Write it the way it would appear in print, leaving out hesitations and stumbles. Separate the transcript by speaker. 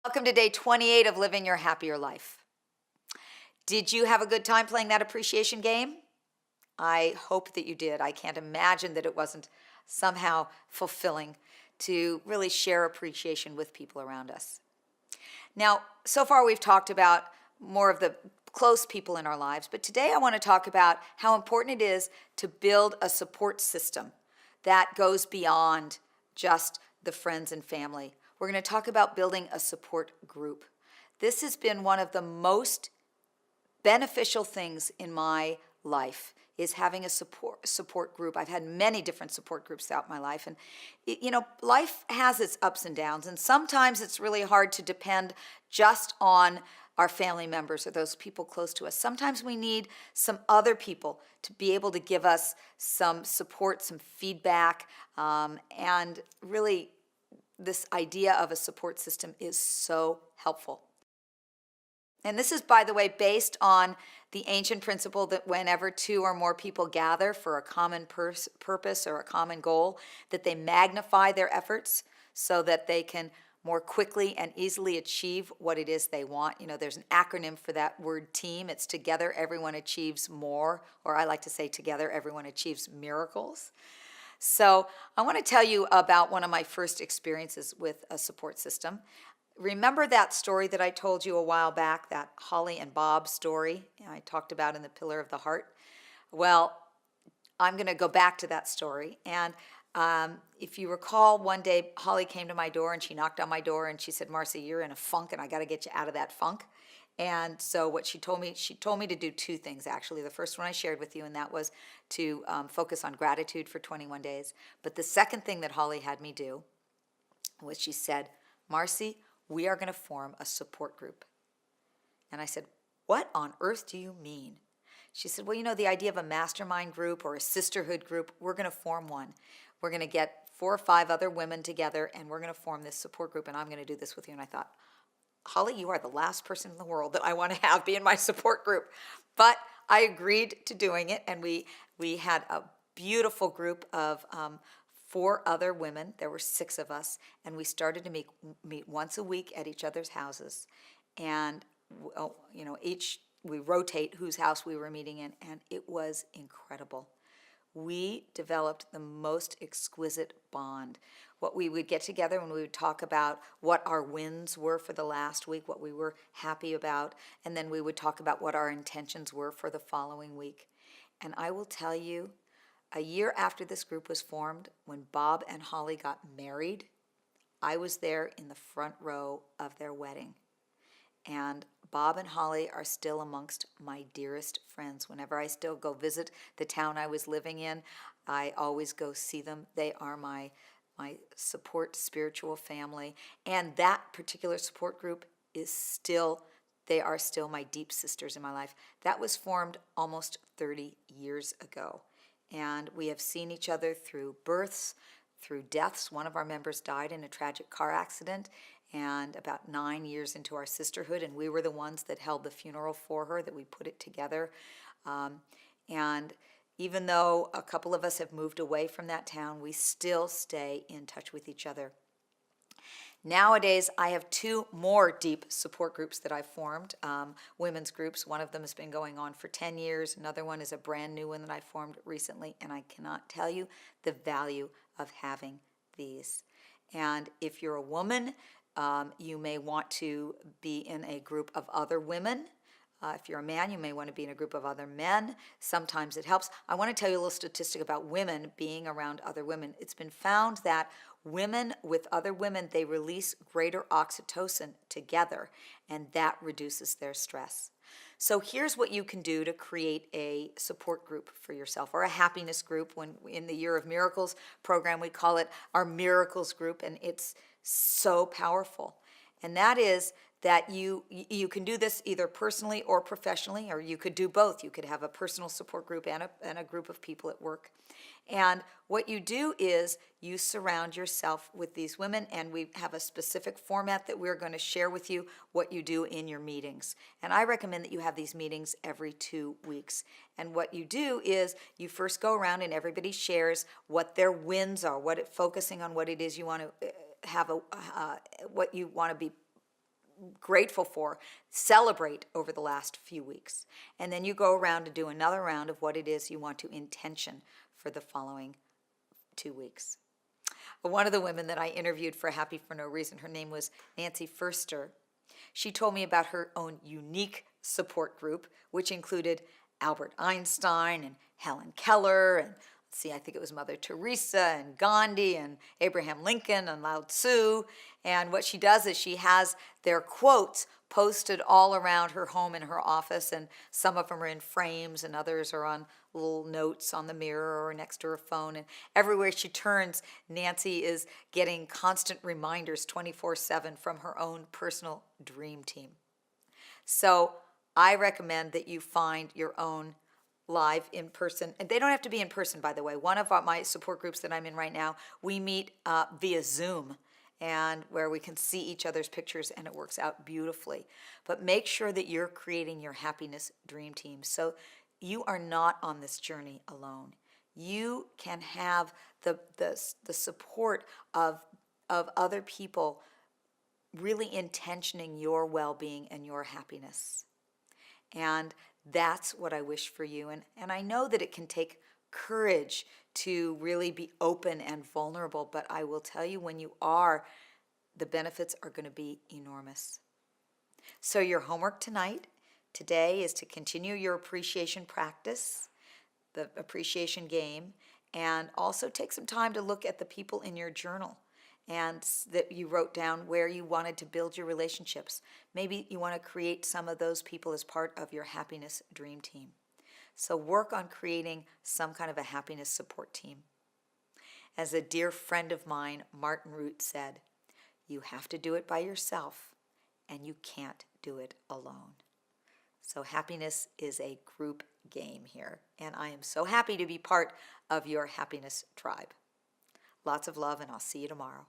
Speaker 1: Welcome to day 28 of Living Your Happier Life. Did you have a good time playing that appreciation game? I hope that you did. I can't imagine that it wasn't somehow fulfilling to really share appreciation with people around us. Now, so far we've talked about more of the close people in our lives, but today I want to talk about how important it is to build a support system that goes beyond just the friends and family. We're going to talk about building a support group. This has been one of the most beneficial things in my life is having a support group. I've had many different support groups throughout my life, and life has its ups and downs, and sometimes it's really hard to depend just on our family members or those people close to us. Sometimes we need some other people to be able to give us some support, some feedback, and really this idea of a support system is so helpful. And this is, by the way, based on the ancient principle that whenever two or more people gather for a common purpose or a common goal, that they magnify their efforts so that they can more quickly and easily achieve what it is they want. You know, there's an acronym for that word team. It's together everyone achieves more, or I like to say together everyone achieves miracles. So I want to tell you about one of my first experiences with a support system. Remember that story that I told you a while back, that Holly and Bob story I talked about in the Pillar of the Heart? Well, I'm going to go back to that story. And if you recall, one day Holly came to my door and she knocked on my door and she said, "Marcy, you're in a funk and I got to get you out of that funk." And so what she told me to do two things, actually. The first one I shared with you, and that was to focus on gratitude for 21 days. But the second thing that Holly had me do was she said, "Marcy, we are going to form a support group." And I said, "What on earth do you mean?" She said, "Well, the idea of a mastermind group or a sisterhood group, we're going to form one. We're going to get 4 or 5 other women together and we're going to form this support group, and I'm going to do this with you." And I thought, "Holly, you are the last person in the world that I want to have be in my support group." But I agreed to doing it, and we had a beautiful group of 4 other women. There were 6 of us, and we started to meet once a week at each other's houses, and each we rotate whose house we were meeting in, and it was incredible. We developed the most exquisite bond. What we would get together and we would talk about what our wins were for the last week, what we were happy about, and then we would talk about what our intentions were for the following week. And I will tell you, a year after this group was formed, when Bob and Holly got married, I was there in the front row of their wedding. And Bob and Holly are still amongst my dearest friends. Whenever I still go visit the town I was living in, I always go see them. They are my support spiritual family. And that particular support group they are still my deep sisters in my life. That was formed almost 30 years ago. And we have seen each other through births, through deaths. One of our members died in a tragic car accident, and about 9 years into our sisterhood, and we were the ones that held the funeral for her, that we put it together. And even though a couple of us have moved away from that town, we still stay in touch with each other. Nowadays, I have 2 more deep support groups that I've formed, women's groups. One of them has been going on for 10 years. Another one is a brand new one that I formed recently, and I cannot tell you the value of having these. And if you're a woman, you may want to be in a group of other women. If you're a man, you may want to be in a group of other men. Sometimes it helps. I want to tell you a little statistic about women being around other women. It's been found that women with other women, they release greater oxytocin together, and that reduces their stress. So here's what you can do to create a support group for yourself, or a happiness group. When in the Year of Miracles program, we call it our Miracles group, and it's so powerful. And that is that you can do this either personally or professionally, or you could do both. You could have a personal support group and a group of people at work. And what you do is you surround yourself with these women, and we have a specific format that we're going to share with you what you do in your meetings. And I recommend that you have these meetings every 2 weeks. And what you do is you first go around and everybody shares what their wins are, focusing on what it is you want to have, what you want to be grateful for, celebrate over the last few weeks. And then you go around and do another round of what it is you want to intention for the following 2 weeks. One of the women that I interviewed for Happy for No Reason, her name was Nancy Furster. She told me about her own unique support group, which included Albert Einstein and Helen Keller and I think it was Mother Teresa and Gandhi and Abraham Lincoln and Lao Tzu. And what she does is she has their quotes posted all around her home and her office, and some of them are in frames and others are on little notes on the mirror or next to her phone. And everywhere she turns, Nancy is getting constant reminders 24/7 from her own personal dream team. So I recommend that you find your own live in person, and they don't have to be in person, by the way. One of my support groups that I'm in right now, we meet via Zoom, and where we can see each other's pictures, and it works out beautifully. But make sure that you're creating your happiness dream team, so you are not on this journey alone. You can have the support of other people really intentioning your well-being and your happiness. And that's what I wish for you. And I know that it can take courage to really be open and vulnerable, but I will tell you, when you are, the benefits are going to be enormous. So your homework today is to continue your appreciation practice, the appreciation game, and also take some time to look at the people in your journal and that you wrote down where you wanted to build your relationships. Maybe you want to create some of those people as part of your happiness dream team. So work on creating some kind of a happiness support team. As a dear friend of mine, Martin Root, said, you have to do it by yourself, and you can't do it alone. So happiness is a group game here, and I am so happy to be part of your happiness tribe. Lots of love, and I'll see you tomorrow.